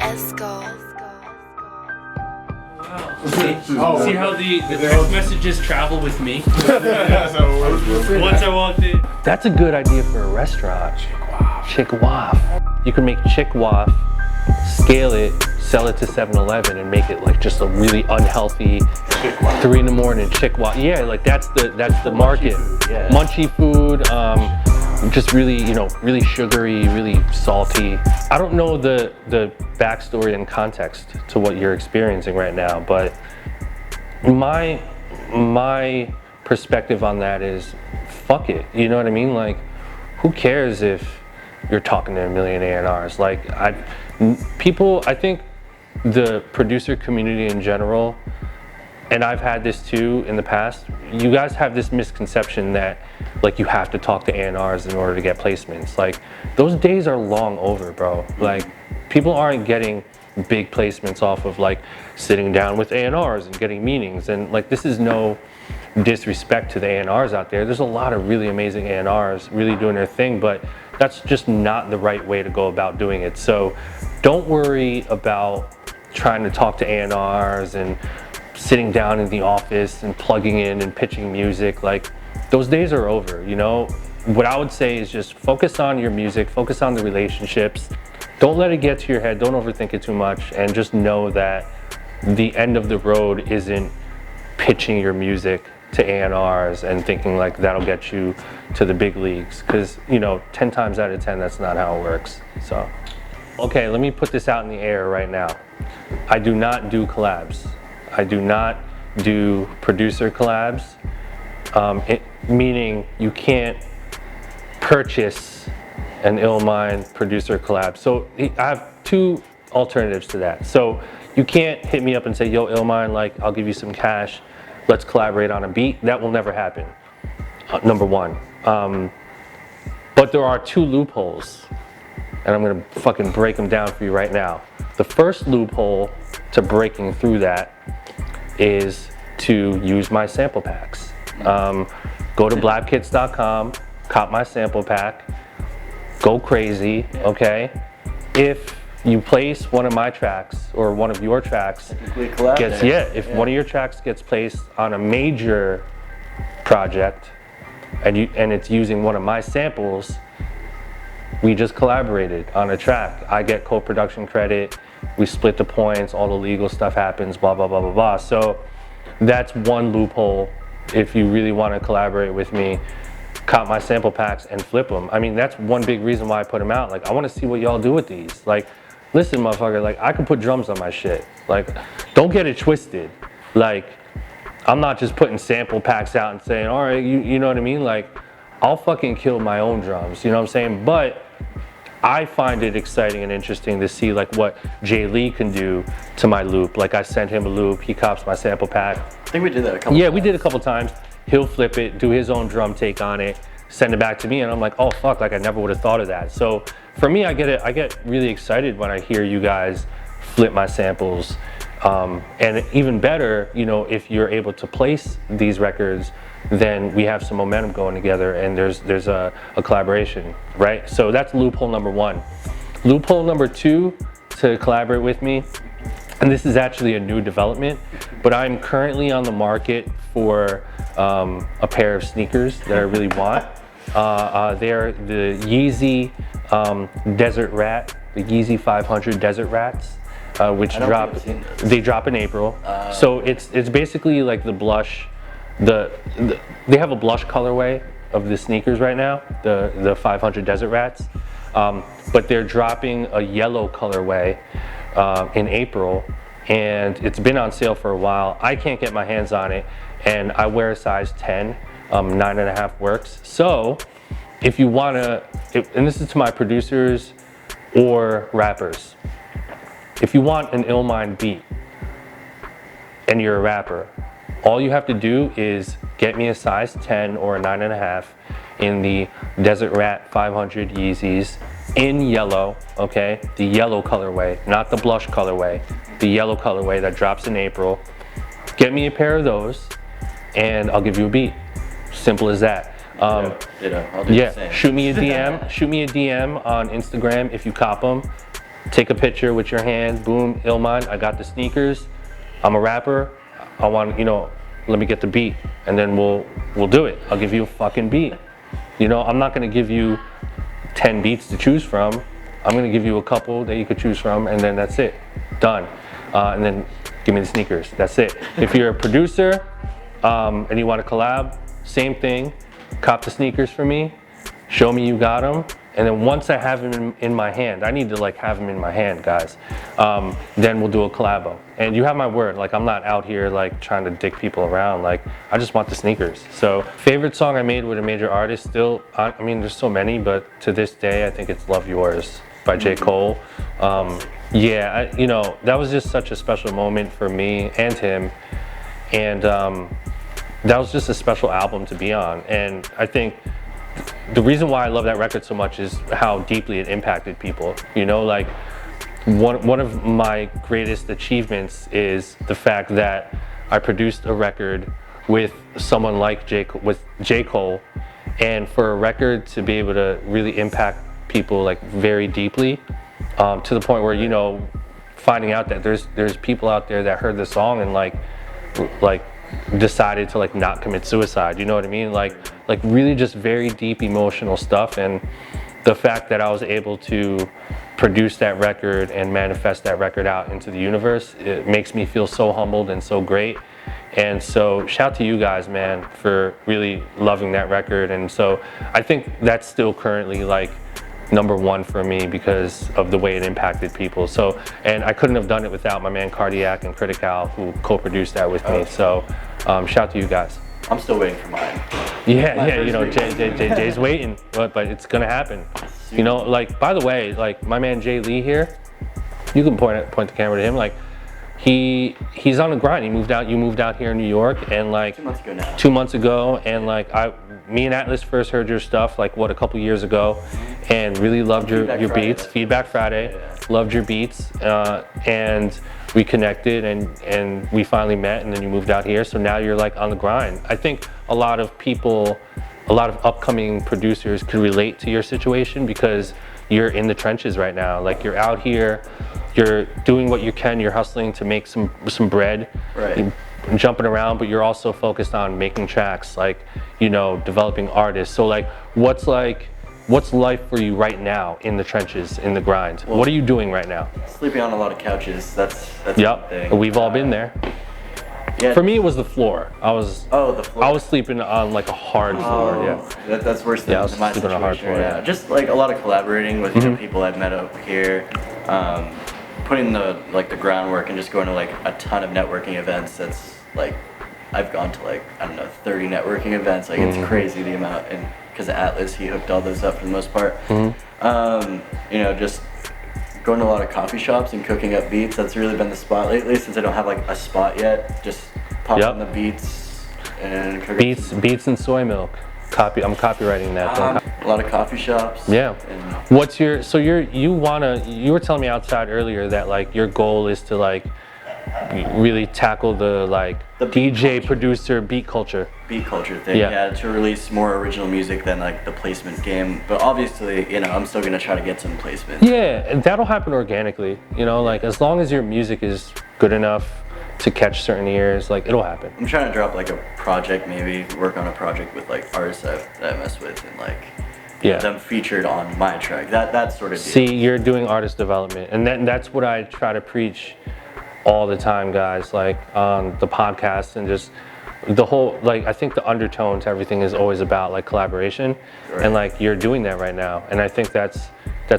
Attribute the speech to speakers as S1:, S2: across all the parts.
S1: See how the text messages travel with me? Once I walked in.
S2: That's a good idea for a restaurant. Chick waff. You can make chick waff, scale it, sell it to 7-Eleven and make it like just a really unhealthy 3 in the morning chick waff. Yeah, like that's the market. Munchy food, just really, you know, really sugary, really salty. I don't know the backstory and context to what you're experiencing right now, but my perspective on that is fuck it. You know what I mean? Like, who cares if you're talking to a million A&Rs? Like, I think the producer community in general, and I've had this too in the past, you guys have this misconception that like you have to talk to A&Rs in order to get placements. Like, those days are long over, bro. Like, people aren't getting big placements off of like sitting down with A&Rs and getting meetings. And like, this is no disrespect to the A&Rs out there. There's a lot of really amazing A&Rs really doing their thing, but that's just not the right way to go about doing it. So don't worry about trying to talk to A&Rs and sitting down in the office and plugging in and pitching music. Like, those days are over, you know? What I would say is just focus on your music, focus on the relationships. Don't let it get to your head, don't overthink it too much, and just know that the end of the road isn't pitching your music to A&Rs and thinking like that'll get you to the big leagues. Because, you know, 10 times out of 10, that's not how it works. So, okay, let me put this out in the air right now. I do not do collabs. I do not do producer collabs, meaning you can't purchase an Illmind producer collab. So I have two alternatives to that. So you can't hit me up and say, yo, Illmind, like, I'll give you some cash, let's collaborate on a beat. That will never happen, number one. But there are two loopholes, and I'm gonna fucking break them down for you right now. The first loophole to breaking through that is to use my sample packs. Go to BLAP-KITS.com, cop my sample pack, go crazy, okay? If you place one of my tracks or one of your tracks gets, if one of your tracks gets placed on a major project and it's using one of my samples, we just collaborated on a track. I get co-production credit, we split the points, all the legal stuff happens, blah, blah, blah, blah, blah. So that's one loophole. If you really want to collaborate with me, cop my sample packs and flip them. I mean, that's one big reason why I put them out. Like, I want to see what y'all do with these. Like, listen, motherfucker, like, I can put drums on my shit. Like, don't get it twisted. Like, I'm not just putting sample packs out and saying, all right, you know what I mean? Like, I'll fucking kill my own drums, you know what I'm saying? But I find it exciting and interesting to see like what Jae Lee can do to my loop. Like, I sent him a loop, he cops my sample pack.
S3: I think we did that a couple times.
S2: Yeah, we did a couple times. He'll flip it, do his own drum take on it, send it back to me, and I'm like, oh fuck, like I never would have thought of that. So for me, I get really excited when I hear you guys flip my samples. And even better, you know, if you're able to place these records, then we have some momentum going together and there's a collaboration, right? So that's loophole number one. Loophole number two to collaborate with me, and this is actually a new development, but I'm currently on the market for a pair of sneakers that I really want. They're the YEEZY Desert Rat, the YEEZY 500 Desert Rats, which they drop in April. So it's basically like the blush. They have a blush colorway of the sneakers right now, the 500 Desert Rats, but they're dropping a yellow colorway in April, and it's been on sale for a while. I can't get my hands on it, and I wear a size 10, 9.5 works. So if you wanna, and this is to my producers or rappers, if you want an Illmind beat and you're a rapper, all you have to do is get me a size 10 or a 9.5 in the Desert Rat 500 Yeezys in yellow, okay? The yellow colorway, not the blush colorway, the yellow colorway that drops in April. Get me a pair of those and I'll give you a beat. Simple as that.
S3: I'll do the same.
S2: Shoot me a DM, shoot me a DM on Instagram if you cop them. take a picture with your hand, boom, Illmind, I got the sneakers, I'm a rapper, I want, you know, let me get the beat, and then we'll do it. I'll give you a fucking beat. You know, I'm not gonna give you 10 beats to choose from. I'm gonna give you a couple that you could choose from, and then that's it, done. And then give me the sneakers, that's it. If you're a producer and you want to collab, same thing, cop the sneakers for me, show me you got them, and then once I have them in my hand, I need to like have them in my hand, guys, then we'll do a collabo. And you have my word, like I'm not out here like trying to dick people around, like I just want the sneakers. So favorite song I made with a major artist still, I mean there's so many, but to this day I think it's Love Yours by J. Cole. Yeah, you know, that was just such a special moment for me and him, and that was just a special album to be on. And I think the reason why I love that record so much is how deeply it impacted people. You know, like one of my greatest achievements is the fact that I produced a record with someone like J. Cole, and for a record to be able to really impact people like very deeply, to the point where, you know, finding out that there's people out there that heard the song and like decided to like not commit suicide, you know what I mean? Like really just very deep emotional stuff. And the fact that I was able to produce that record and manifest that record out into the universe, it makes me feel so humbled and so great. And so shout to you guys, man, for really loving that record. And so I think that's still currently like #1 for me because of the way it impacted people. So, and I couldn't have done it without my man Cardiac and Critical, who co-produced that with me. So shout to you guys.
S3: I'm still waiting for mine.
S2: Yeah, you know, Jay's waiting, but it's gonna happen. You know, like, by the way, like my man Jae Lee here, you can point the camera to him, like he's on the grind. You moved out here in New York, and like
S3: 2 months ago now.
S2: 2 months ago, and like me and Atlas first heard your stuff like what, a couple years ago, and really loved your beats. Feedback Friday, loved your beats, and we connected, and we finally met, and then you moved out here. So now you're like on the grind. I think a lot of people, a lot of upcoming producers could relate to your situation because you're in the trenches right now. Like you're out here, you're doing what you can, you're hustling to make some bread.
S3: Right.
S2: Jumping around, but you're also focused on making tracks, like, you know, developing artists. So like what's life for you right now in the trenches, in the grind? Well, what are you doing right now?
S3: Sleeping on a lot of couches. That's
S2: yep.
S3: the thing.
S2: We've all been there.
S3: Yeah.
S2: For me, it was the floor.
S3: The floor.
S2: I was sleeping on like a hard floor. Yeah.
S3: That's worse than
S2: I was
S3: my
S2: sleeping
S3: situation.
S2: on a hard floor.
S3: Yeah. Just like a lot of collaborating with you know, people I've met up here. Putting the groundwork and just going to like a ton of networking events. That's like, I've gone to like, I don't know, 30 networking events. Like it's crazy the amount, and because Atlas, he hooked all those up for the most part. You know, just going to a lot of coffee shops and cooking up beats. That's really been the spot lately, since I don't have like a spot yet. Just pop on the beats and cook
S2: beats and soy milk. I'm copywriting that.
S3: a lot of coffee shops.
S2: Yeah.
S3: And
S2: What's your, so you were telling me outside earlier that like your goal is to like really tackle the DJ producer beat culture
S3: thing. Yeah, to release more original music than like the placement game. But obviously, you know, I'm still gonna try to get some placement.
S2: Yeah, and that'll happen organically. You know, like as long as your music is good enough to catch certain ears, like it'll happen.
S3: I'm trying to drop like a project, maybe work on a project with like artists that I mess with, and like them featured on my track. That sort of deal.
S2: See, you're doing artist development, and that's what I try to preach all the time, guys, like on the podcast, and just the whole, like, I think the undertone to everything is always about like collaboration, and like you're doing that right now, and I think that's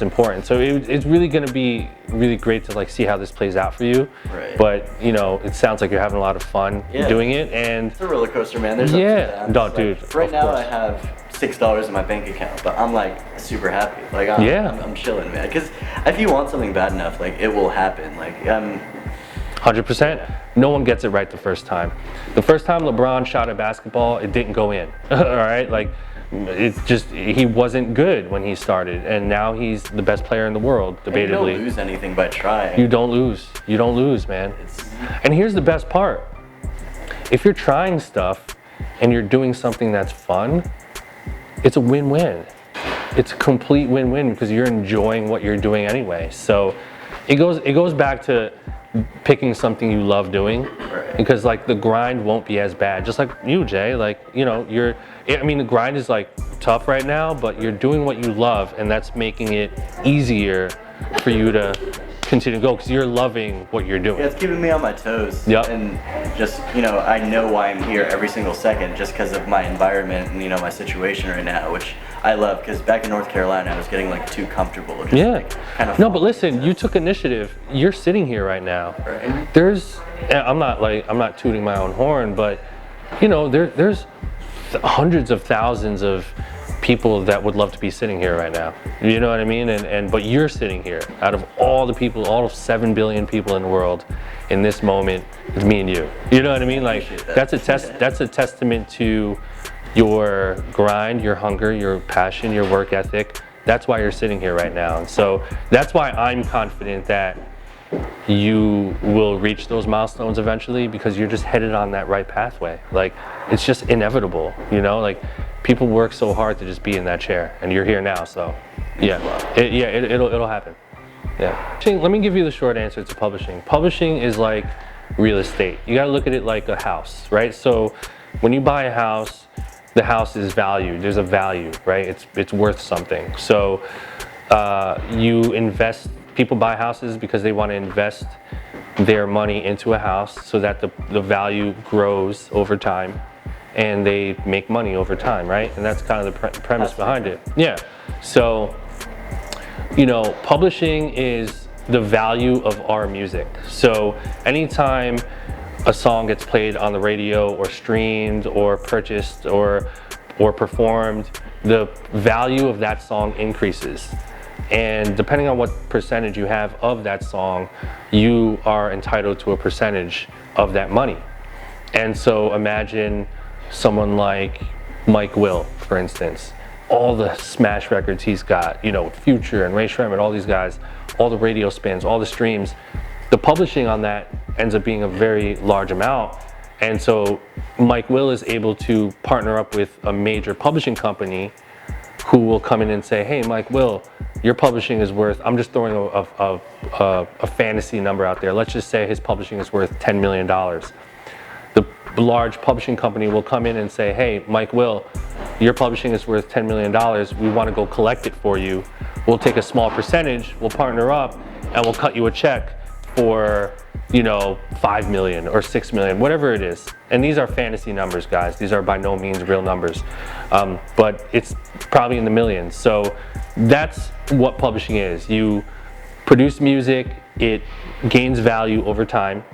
S2: important. So it's really going to be really great to like see how this plays out for you.
S3: Right.
S2: But you know, it sounds like you're having a lot of fun doing it, and
S3: it's a roller coaster, man. There's ups and downs.
S2: No, dude.
S3: Like, right now I have $6 in my bank account, but I'm like super happy. Like I'm chilling, man. Because if you want something bad enough, like it will happen. Like
S2: 100%. No one gets it right the first time. The first time LeBron shot a basketball, it didn't go in. All right, like it's just, he wasn't good when he started, and now he's the best player in the world, debatably.
S3: You don't lose anything by trying.
S2: You don't lose. You don't lose, man. And here's the best part: if you're trying stuff and you're doing something that's fun, it's a win-win. it's a complete win-win because you're enjoying what you're doing anyway. So it goes back to picking something you love doing, because like the grind won't be as bad. Just like you, Jay, like, you know, I mean, the grind is like tough right now, but you're doing what you love, and that's making it easier for you to continue to go because you're loving what you're doing.
S3: Yeah, it's keeping me on my toes.
S2: Yep.
S3: And just, you know, I know why I'm here every single second just because of my environment and, you know, my situation right now, which I love, because back in North Carolina, I was getting like too comfortable. Just,
S2: Yeah.
S3: like, kind of
S2: No, but listen, you took initiative. You're sitting here right now.
S3: Right.
S2: I'm not tooting my own horn, but you know, there's hundreds of thousands of people that would love to be sitting here right now. You know what I mean? But you're sitting here. Out of all the people, all of 7 billion people in the world, in this moment, it's me and you. You know what I mean? Like that's a testament to your grind, your hunger, your passion, your work ethic. That's why you're sitting here right now. And so that's why I'm confident that you will reach those milestones eventually, because you're just headed on that right pathway. Like it's just inevitable, you know, like people work so hard to just be in that chair, and you're here now. So yeah, it'll happen. Yeah. Let me give you the short answer to publishing. Publishing is like real estate. You gotta look at it like a house, right? So when you buy a house, the house is valued. There's a value, right? It's worth something. So you invest. People buy houses because they want to invest their money into a house so that the value grows over time, and they make money over time, right? And that's kind of the premise behind it. Yeah. So, you know, publishing is the value of our music. So anytime a song gets played on the radio or streamed or purchased or performed, the value of that song increases. And depending on what percentage you have of that song, you are entitled to a percentage of that money. And so imagine someone like Mike Will, for instance, all the smash records he's got, you know, Future and Ray Sherman, all these guys, all the radio spins, all the streams, the publishing on that ends up being a very large amount. And so Mike Will is able to partner up with a major publishing company who will come in and say, hey, Mike Will, your publishing is worth, I'm just throwing a fantasy number out there. Let's just say his publishing is worth $10 million. The large publishing company will come in and say, hey, Mike Will, your publishing is worth $10 million. We want to go collect it for you. We'll take a small percentage, we'll partner up, and we'll cut you a check for, you know, 5 million or 6 million, whatever it is. And these are fantasy numbers, guys. These are by no means real numbers, but it's probably in the millions. So that's what publishing is. You produce music, it gains value over time,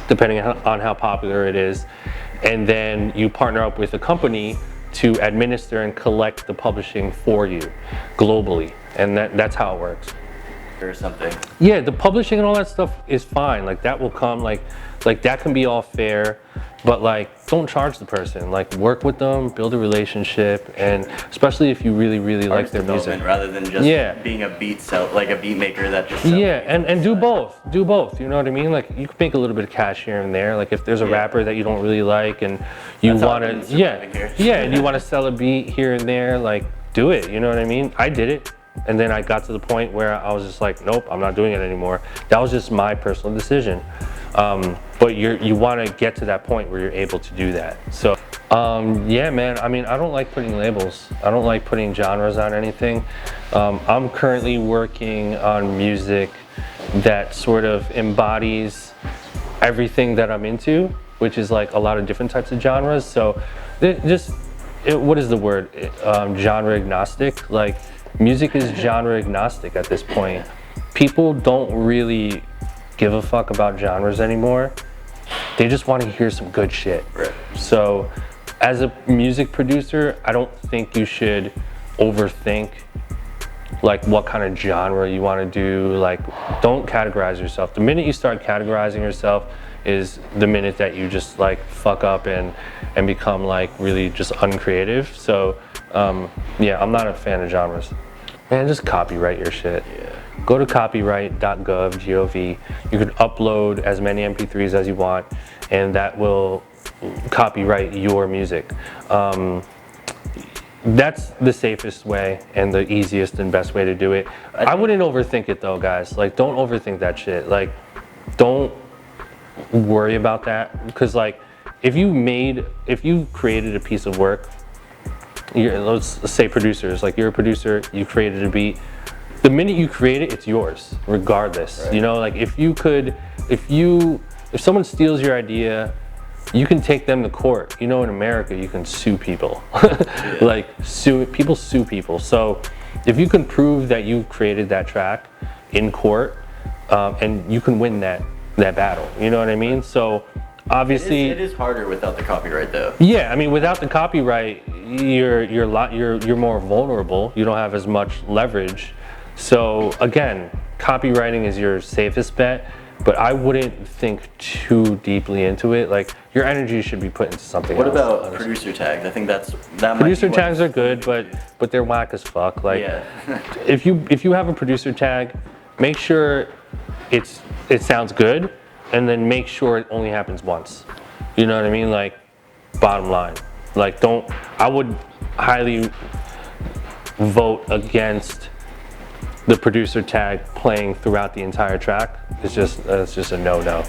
S2: depending on how popular it is. And then you partner up with a company to administer and collect the publishing for you globally. And that's how it works.
S3: Or something.
S2: Yeah, the publishing and all that stuff is fine. Like that will come, like that can be all fair, but like don't charge the person. Like work with them, build a relationship, and especially if you really like their music,
S3: rather than just being a beat maker that just
S2: and do both. Do both. You know what I mean? Like you can make a little bit of cash here and there. Like if there's a rapper that you don't really like and you want to and you want to sell a beat here and there, like do it. You know what I mean? I did it. And then I got to the point where I was just like, nope, I'm not doing it anymore. That was just my personal decision. But you want to get to that point where you're able to do that. So yeah, man, I mean, I don't like putting labels. I don't like putting genres on anything. I'm currently working on music that sort of embodies everything that I'm into, which is like a lot of different types of genres. So what is the word? Genre agnostic. Like, music is genre agnostic at this point. People don't really give a fuck about genres anymore. They just want to hear some good shit.
S3: Right.
S2: So as a music producer, I don't think you should overthink like what kind of genre you want to do. Like, don't categorize yourself. The minute you start categorizing yourself is the minute that you just like fuck up and become like really just uncreative. So yeah, I'm not a fan of genres. Man, just copyright your shit.
S3: Yeah.
S2: Go to copyright.gov. You can upload as many MP3s as you want, and that will copyright your music. that's the safest way and the easiest and best way to do it. I wouldn't overthink it though, guys. Like, don't overthink that shit. Like, don't worry about that, because like, if you created a piece of work, let's say producers, like you're a producer, you created a beat. The minute you create it, it's yours, regardless. Right. You know, like if someone steals your idea, you can take them to court. You know, in America, you can sue people. Yeah. Like people sue people. So if you can prove that you created that track in court, and you can win that battle. You know what I mean? So obviously
S3: it is harder without the copyright though.
S2: Yeah, I mean, without the copyright, you're more vulnerable. You don't have as much leverage. So again, copywriting is your safest bet, but I wouldn't think too deeply into it. Like, your energy should be put into something else.
S3: What about producer tags? I think that
S2: producer tags are good, but they're whack as fuck. Like,
S3: yeah.
S2: if you have a producer tag, make sure it sounds good, and then make sure it only happens once. You know what I mean? Like, bottom line. Like, I would highly vote against the producer tag playing throughout the entire track. It's just a no-no.